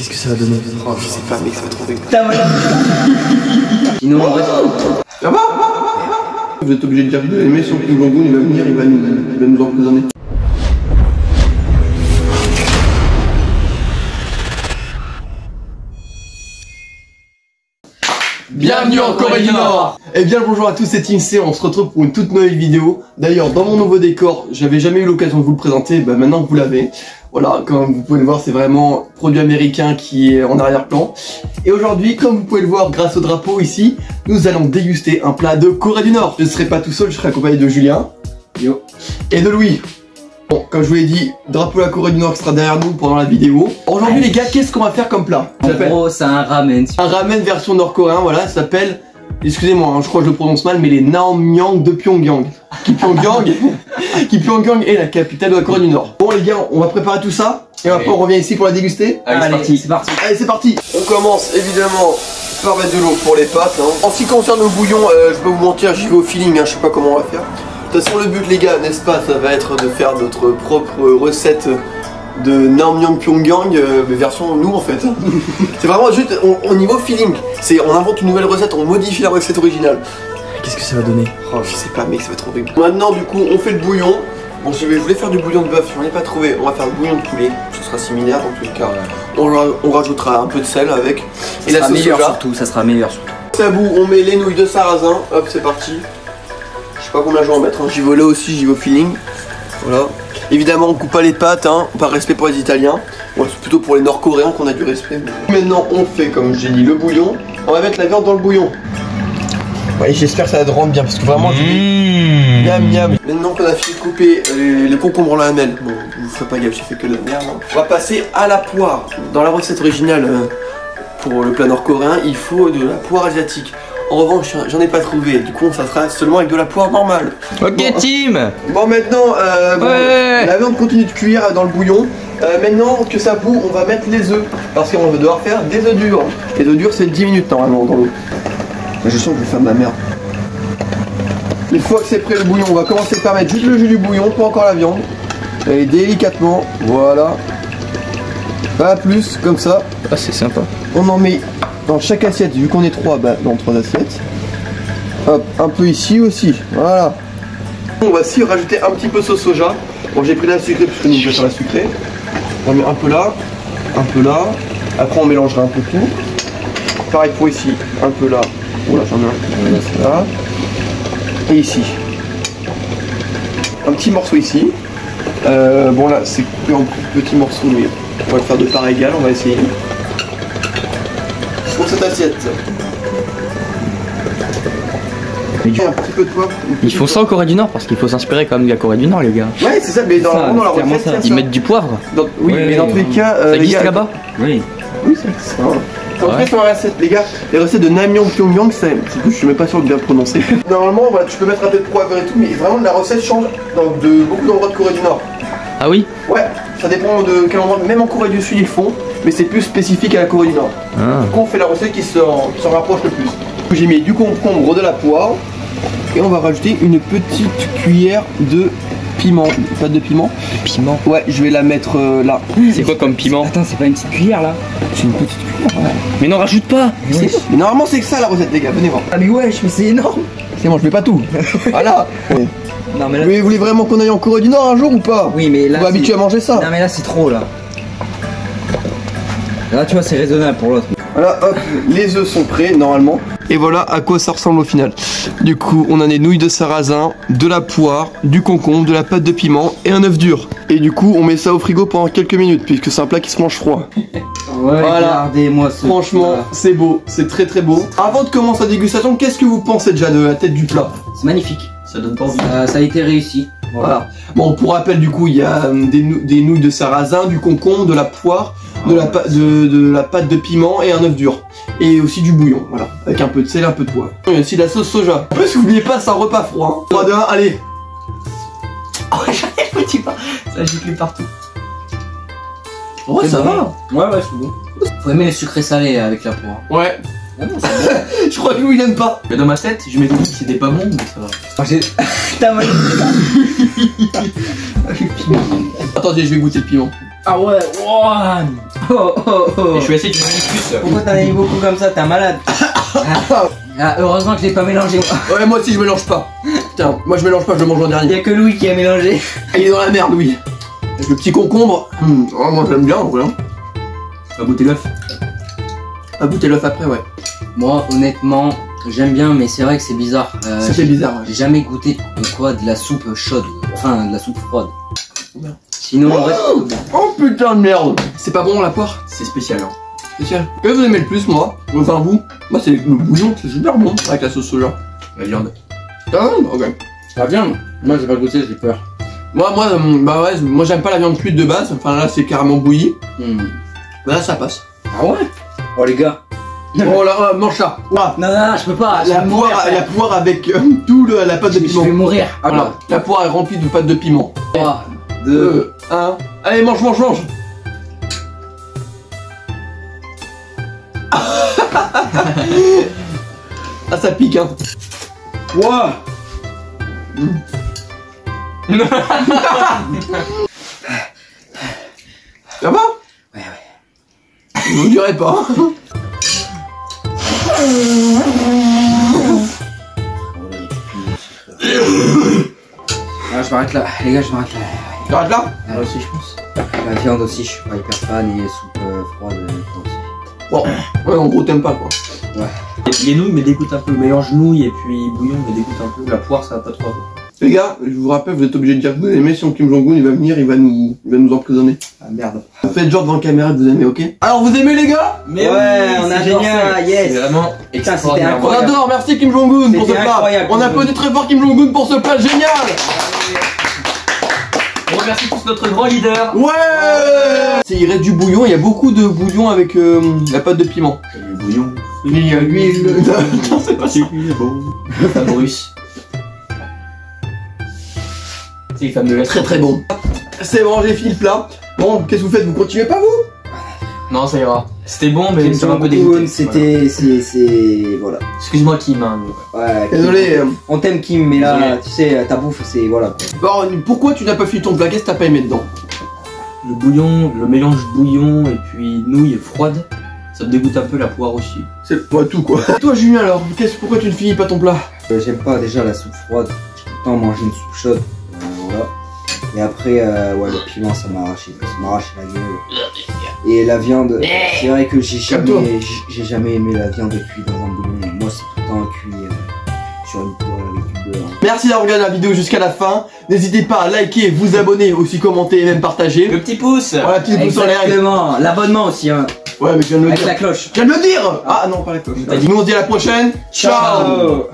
Qu'est-ce que ça va donner? Oh, je sais pas, mec, ça va trop bien. Sinon, on reste. Ça va? Vous êtes obligé de dire de aimer son King Kong, il va venir, il va nous emprisonner. Bienvenue en Corée du Nord. Eh bien bonjour à tous, c'est Team C, on se retrouve pour une toute nouvelle vidéo. D'ailleurs dans mon nouveau décor, j'avais jamais eu l'occasion de vous le présenter, bah maintenant vous l'avez. Voilà, comme vous pouvez le voir, c'est vraiment produit américain qui est en arrière-plan. Et aujourd'hui, comme vous pouvez le voir grâce au drapeau ici, nous allons déguster un plat de Corée du Nord. Je ne serai pas tout seul, je serai accompagné de Julien. Yo. Et de Louis. Bon, comme je vous l'ai dit, drapeau de la Corée du Nord qui sera derrière nous pendant la vidéo. Aujourd'hui les gars, qu'est-ce qu'on va faire comme plat? En gros, c'est un ramen. Un ramen version nord-coréen, voilà, ça s'appelle, excusez-moi, hein, je crois que je le prononce mal, mais les Naengmyeon de Pyongyang. Qui Pyongyang est la capitale de la Corée du Nord. Bon les gars, on va préparer tout ça, et après on revient ici pour la déguster. Allez, c'est parti. Allez, c'est parti. On commence évidemment par mettre de l'eau pour les pâtes. Hein. En ce qui concerne le bouillon, je vais vous mentir, j'y vais au feeling, hein, je sais pas comment on va faire. De toute façon le but les gars, n'est-ce pas, ça va être de faire notre propre recette de Naengmyeon Pyongyang, mais version nous en fait. C'est vraiment juste, on y va au feeling. On invente une nouvelle recette, on modifie la recette originale. Qu'est-ce que ça va donner? Oh je sais pas mec, ça va être horrible. Maintenant du coup on fait le bouillon. Bon je voulais faire du bouillon de bœuf, j'en ai pas trouvé. On va faire le bouillon de poulet, ce sera similaire dans tous les cas. On rajoutera un peu de sel avec. Et la sauce soja surtout, ça sera meilleur surtout. À bout, on met les nouilles de sarrasin, hop c'est parti. Je sais pas combien je vais en mettre, hein. J'y vais là aussi, j'y vais au feeling. Voilà. Évidemment on coupe pas les pâtes, hein, par respect pour les Italiens. Ouais, c'est plutôt pour les Nord-Coréens qu'on a du respect. Maintenant on fait comme j'ai dit le bouillon. On va mettre la viande dans le bouillon. Ouais, j'espère que ça va te rendre bien parce que vraiment miam miam. Maintenant qu'on a fini de couper les concombres en lamelles, bon vous faites pas gaffe, j'ai fait que de la merde. Hein. On va passer à la poire. Dans la recette originale pour le plat nord-coréen, il faut de la poire asiatique. En revanche, j'en ai pas trouvé, du coup ça sera seulement avec de la poire normale. Ok bon, team. Bon maintenant, la viande continue de cuire dans le bouillon. Maintenant que ça bout, on va mettre les œufs. Parce qu'on va devoir faire des œufs durs. Les œufs durs c'est 10 minutes normalement dans l'eau. Je sens que je vais faire de ma merde. Une fois que c'est prêt le bouillon, on va commencer par mettre juste le jus du bouillon, pas encore la viande. Et délicatement, voilà. Pas plus, comme ça. Ah c'est sympa. On en met dans chaque assiette, vu qu'on est 3, bah, dans 3 assiettes. Hop, un peu ici aussi, voilà. On va aussi rajouter un petit peu de sauce soja. Bon j'ai pris la sucrée parce que nous je vais faire la sucrée. On met un peu là, un peu là. Après on mélangera un peu tout. Pareil pour ici, un peu là. Oula j'en ai un. Là. Et ici. Un petit morceau ici. Bon là c'est coupé en petits morceaux mais on va le faire de part égale, on va essayer. Pour cette assiette. Un petit peu de poivre. Ils font ça en Corée du Nord parce qu'il faut s'inspirer quand même de la Corée du Nord les gars. Ouais c'est ça, mais dans la recette ils mettent du poivre. Oui ouais, mais dans tous les cas... ça existe là-bas? Oui. Oui c'est ça. En tout cas sur la recette les gars, les recettes de Naengmyeon Pyongyang, je suis même pas sûr de bien prononcer. Normalement voilà, tu peux mettre un peu de poivre et tout, mais vraiment la recette change dans beaucoup d'endroits de Corée du Nord. Ah oui? Ouais, ça dépend de quel endroit, même en Corée du Sud ils font, mais c'est plus spécifique à la Corée du Nord. Du coup on fait la recette qui s'en rapproche le plus. J'ai mis du concombre, de la poire, et on va rajouter une petite cuillère de piment. Pas de piment? De piment? Ouais, je vais la mettre là. C'est quoi comme piment? Attends, c'est pas une petite cuillère là? C'est une petite cuillère, ouais. Mais non, rajoute pas! Mais normalement c'est que ça la recette les gars, venez voir. Ah mais wesh, mais c'est énorme! C'est bon, je mets pas tout. Voilà. Non, mais, là, mais vous voulez vraiment qu'on aille en Corée du Nord un jour ou pas? Oui mais là... On va habituer à manger ça. Non mais là c'est trop là. Là tu vois c'est raisonnable pour l'autre. Voilà, hop, les œufs sont prêts normalement. Et voilà à quoi ça ressemble au final. Du coup, on a des nouilles de sarrasin, de la poire, du concombre, de la pâte de piment et un œuf dur. Et du coup, on met ça au frigo pendant quelques minutes puisque c'est un plat qui se mange froid. Ouais, voilà. Regardez-moi ça. Franchement, c'est beau, c'est très très beau. Avant de commencer la dégustation, qu'est-ce que vous pensez déjà de la tête du plat? C'est magnifique. Ça donne pas envie. Ça a été réussi. Voilà. Bon, pour rappel, du coup, il y a des nouilles de sarrasin, du concombre, de la poire, de la pâte de piment et un œuf dur. Et aussi du bouillon, voilà. Avec un peu de sel, un peu de poivre. Il y a aussi de la sauce soja. En plus, n'oubliez pas, c'est un repas froid. Hein. 3, 2, 1, allez. Oh, j'en ai petit pas. Ça gicle partout. Ouais, ça va. Ouais, c'est bon. Faut aimer le sucré salé avec la poire. Ouais. Ah non, je crois que lui il aime pas. Mais dans ma tête, je m'étais dit que c'était pas bon, mais ça va. T'as mal. Attendez, je vais goûter le piment. Ah ouais, wow. Et je vais essayer de le mettre plus. Pourquoi t'en as mis beaucoup comme ça? T'es un malade. Ah, heureusement que je l'ai pas mélangé moi. Ouais, moi aussi je mélange pas. Putain, moi je mélange pas, je le mange en dernier. Y'a que Louis qui a mélangé. Il est dans la merde, oui. Avec le petit concombre. Oh, moi j'aime bien, ouais. On va goûter l'œuf. On va goûter l'œuf après, ouais. Moi, honnêtement, j'aime bien, mais c'est vrai que c'est bizarre. Ça fait bizarre, ouais. J'ai jamais goûté de la soupe chaude. Enfin, de la soupe froide. Merde. Sinon, en vrai, c'est bien. Oh putain de merde. C'est pas bon la poire? C'est spécial. Hein. Spécial. Que vous aimez le plus, moi? Enfin, vous? Moi, c'est le bouillon, c'est super bon avec la sauce soja. La viande. Ah, ok. La viande, moi j'ai pas goûté, j'ai peur. Moi, bah ouais, moi j'aime pas la viande cuite de base. Enfin, là, c'est carrément bouilli. Bah là, ça passe. Ah ouais? Oh les gars. Oh là, mange ça. Ouah. Non, non, non, je peux pas. La poire avec tout la pâte de Je piment. vais mourir. Voilà. La poire est remplie de pâte de piment. 3, 2, 1. Allez, mange. Ah, ça pique, hein. Wow. Ça va? Ouais. Je vous dirai pas. Ah, je m'arrête là. Les gars, je m'arrête là. T'arrêtes là? Moi aussi, je pense. La viande aussi, je suis pas hyper fan et soupe froide aussi. Bon, ouais, en gros, t'aimes pas quoi. Les nouilles me dégoûtent un peu. Le mélange nouilles et puis bouillon me dégoûte un peu. La poire, ça va pas trop. Les gars, je vous rappelle, vous êtes obligés de dire que vous aimez, sinon Kim Jong-un il va venir, il va nous emprisonner. Ah merde. Faites genre devant la caméra que vous aimez, ok? Alors vous aimez les gars? Mais ouais, on adore ça, yes. C'est vraiment Putain, extraordinaire. c'était On incroyable. adore, merci Kim Jong-un pour ce C'était plat. incroyable, On Kim applaudit très fort Kim Jong-un pour ce plat génial. On remercie tous notre grand leader. Ouais. Il reste du bouillon, il y a beaucoup de bouillon avec la pâte de piment. Le bouillon. Il y a l'huile. Non, c'est pas ça. Bon. Fabrice. C'est les femmes de l'Est. Très très bon. C'est bon, j'ai fini le plat. Bon, qu'est-ce que vous faites? Vous continuez pas vous? Non, ça ira. C'était bon, mais Kim ça m'a un peu Jong-un, dégoûté. c'était. C'est. Voilà. Excuse-moi, Kim. Hein, mais... Ouais, Kim. Désolé. On t'aime, Kim, mais là, Désolé. tu sais, ta bouffe, c'est. Voilà. Bon, pourquoi tu n'as pas fini ton plat? Qu'est-ce que t'as pas aimé dedans? Le bouillon, le mélange bouillon et puis nouilles froides, ça me dégoûte un peu, la poire aussi. C'est pas tout quoi. Toi Julien alors, pourquoi tu ne finis pas ton plat? J'aime pas déjà la soupe froide. J'ai tout le temps mangé une soupe chaude. Voilà. Et après, ouais, le piment, ça m'a arraché la gueule. Et la viande, c'est vrai que j'ai jamais aimé la viande cuite dans un bouillon. Moi, c'est tout le temps cuit sur une poêle avec du beurre. Merci d'avoir regardé la vidéo jusqu'à la fin. N'hésitez pas à liker, vous abonner, aussi commenter et même partager. Le petit pouce. Voilà, petit pouce en l'air. Exactement. L'abonnement aussi, hein. Ouais, mais je viens de le Avec dire. la cloche. Je viens de le dire. Ah non, pas la cloche. Nous on se dit à la prochaine. Ciao. Ciao.